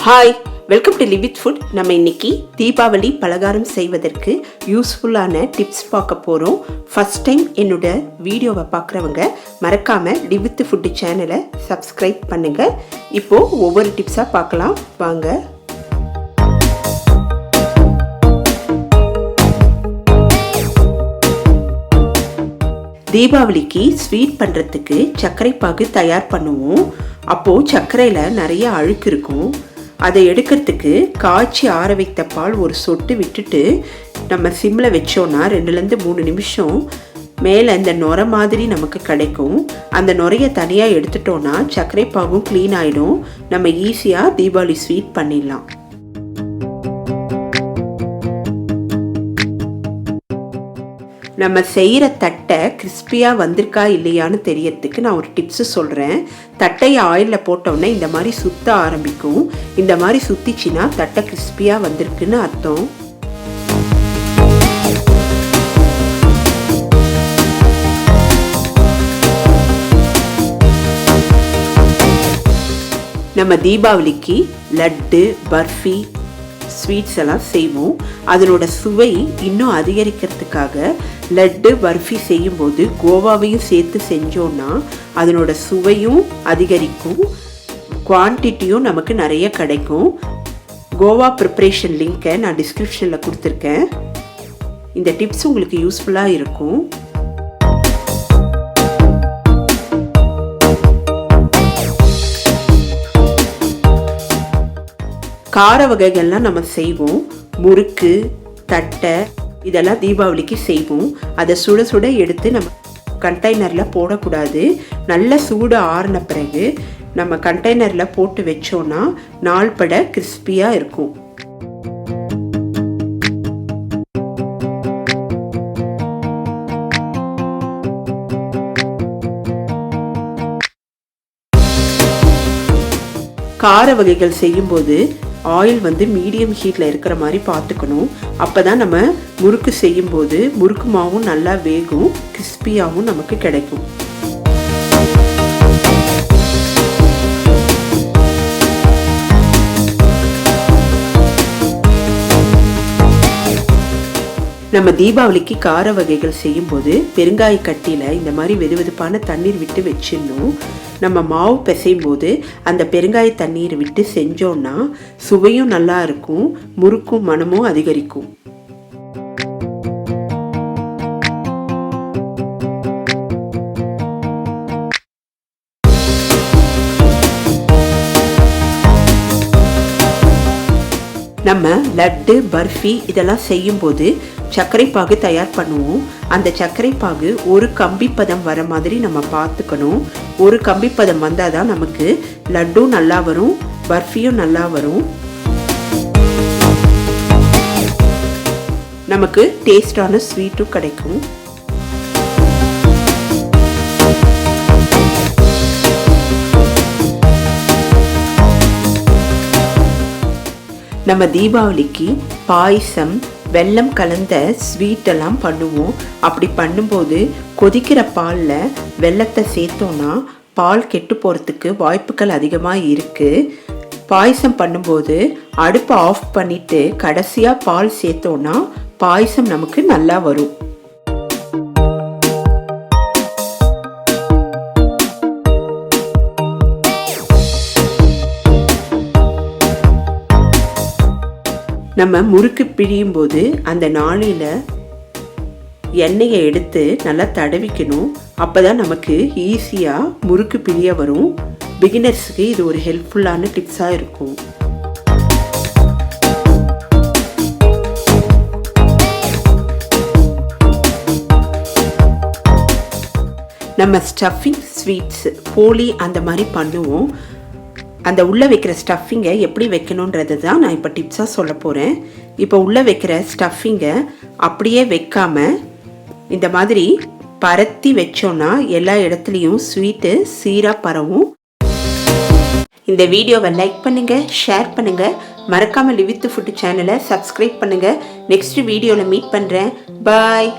Hi, welcome to live with food. நம்ம இன்னைக்கு தீபாவளி பலகாரம் செய்வதற்கு யூஸ்ஃபுல்லான டிப்ஸ் பார்க்க போகிறோம். ஃபர்ஸ்ட் டைம் என்னோட வீடியோவை பார்க்குறவங்க மறக்காமல் லிவ் வித் ஃபுட் சேனலை சப்ஸ்கிரைப் பண்ணுங்கள். இப்போது ஒவ்வொரு டிப்ஸாக பார்க்கலாம் வாங்க. தீபாவளிக்கு ஸ்வீட் பண்ணுறதுக்கு சர்க்கரை பாகு தயார் பண்ணுவோம். அப்போது சர்க்கரையில் நிறைய அழுக்கு இருக்கும். அதை எடுக்கிறதுக்கு காய்ச்சி ஆற வைத்த பால் ஒரு சொட்டு விட்டுட்டு நம்ம சிம்மில் வச்சோன்னா 2-3 நிமிஷம் மேலே இந்த நுரை மாதிரி நமக்கு கிடைக்கும். அந்த நுரையை தனியாக எடுத்துட்டோன்னா சர்க்கரை பாகும் க்ளீன் ஆகிடும். நம்ம ஈஸியாக தீபாவளி ஸ்வீட் பண்ணிடலாம். நம்ம செய்கிற தட்டை கிறிஸ்பியாக வந்திருக்கா இல்லையான்னு தெரியறதுக்கு நான் ஒரு டிப்ஸு சொல்கிறேன். தட்டையை ஆயிலில் போட்டோன்னே இந்த மாதிரி சுற்ற ஆரம்பிக்கும். இந்த மாதிரி சுற்றிச்சின்னா தட்டை கிறிஸ்பியாக வந்திருக்குன்னு அர்த்தம். நம்ம தீபாவளிக்கு லட்டு, பர்ஃபி, ஸ்வீட்ஸ் எல்லாம் செய்வோம். அதனோட சுவை இன்னும் அதிகரிக்கிறதுக்காக லட்டு, பர்ஃபி செய்யும்போது கோவாவையும் சேர்த்து செஞ்சோன்னா அதனோட சுவையும் அதிகரிக்கும், குவான்டிட்டியும் நமக்கு நிறைய கிடைக்கும். கோவா ப்ரிப்ரேஷன் லிங்க்கை நான் டிஸ்கிரிப்ஷனில் கொடுத்துருக்கேன். இந்த டிப்ஸ் உங்களுக்கு யூஸ்ஃபுல்லாக இருக்கும். கார வகைகள்லாம் நம்ம செய்வோம். முறுக்கு, தட்டை இதெல்லாம் தீபாவளிக்கு செய்வோம். அதை சுட சுட எடுத்து நம்ம கண்டெய்னரில் போடக்கூடாது. நல்ல சூடு ஆறின பிறகு நம்ம கண்டெய்னரில் போட்டு வச்சோன்னா நாள்பட கிறிஸ்பியாக இருக்கும். கார வகைகள் செய்யும்போது ஆயில் மீடியம் ஹீட்டில் இருக்கிற மாதிரி பார்த்துக்கணும். அப்போ தான் நம்ம முறுக்கு செய்யும்போது முறுக்கு மாவும் நல்லா வேகும், கிறிஸ்பியாகவும் நமக்கு கிடைக்கும். நம்ம தீபாவளிக்கு கார வகைகள் செய்யும்போது பெருங்காய கட்டியில் இந்த மாதிரி வெதுவெதுப்பான தண்ணீர் விட்டு வச்சிடணும். நம்ம மாவு பிசையும் போது அந்த பெருங்காய தண்ணீர் விட்டு செஞ்சோன்னா சுவையும் நல்லா இருக்கும், முறுக்கும் மனமும் அதிகரிக்கும். நம்ம லட்டு, பர்ஃபி இதெல்லாம் செய்யும்போது சர்க்கரை பாகு தயார் பண்ணுவோம். அந்த சர்க்கரை பாகு ஒரு கம்பிப்பதம் வர மாதிரி நம்ம பார்த்துக்கணும். ஒரு கம்பிப்பதம் வந்தால் தான் நமக்கு லட்டும் நல்லா வரும், பர்ஃபியும் நல்லா வரும், நமக்கு டேஸ்டான ஸ்வீட்டும் கிடைக்கும். நம்ம தீபாவளிக்கு பாயசம், வெல்லம் கலந்த ஸ்வீட் எல்லாம் பண்ணுவோம். அப்படி பண்ணும்போது கொதிக்கிற பாலில் வெல்லத்தை சேர்த்தோன்னா பால் கெட்டு போகிறதுக்கு வாய்ப்புகள் அதிகமாக இருக்குது. பாயசம் பண்ணும்போது அடுப்பை ஆஃப் பண்ணிவிட்டு கடைசியாக பால் சேர்த்தோன்னா பாயசம் நமக்கு நல்லா வரும். நம்ம முறுக்கு பிழியும் போது அந்த நாளில் எண்ணெயை எடுத்து நல்லா தடவிக்கணும். அப்போ தான் நமக்கு ஈஸியாக முறுக்கு பிழிய வரும். பிகினர்ஸுக்கு இது ஒரு ஹெல்ப்ஃபுல்லான டிப்ஸாக இருக்கும். நம்ம ஸ்டஃபிங் ஸ்வீட்ஸ், போலி அந்த மாதிரி பண்ணுவோம். அந்த உள்ளே வைக்கிற ஸ்டஃபிங்கை எப்படி வைக்கணுன்றது தான் நான் இப்போ டிப்ஸாக சொல்ல போகிறேன். இப்போ உள்ளே வைக்கிற ஸ்டஃபிங்கை அப்படியே வைக்காமல் இந்த மாதிரி பரத்தி வச்சோன்னா எல்லா இடத்துலையும் ஸ்வீட்டு சீராக பரவும். இந்த வீடியோவை லைக் பண்ணுங்கள், ஷேர் பண்ணுங்கள், மறக்காமல் லிவ் வித் ஃபுட் சேனலை சப்ஸ்கிரைப் பண்ணுங்கள். நெக்ஸ்ட் வீடியோவில் மீட் பண்ணுறேன். பாய்.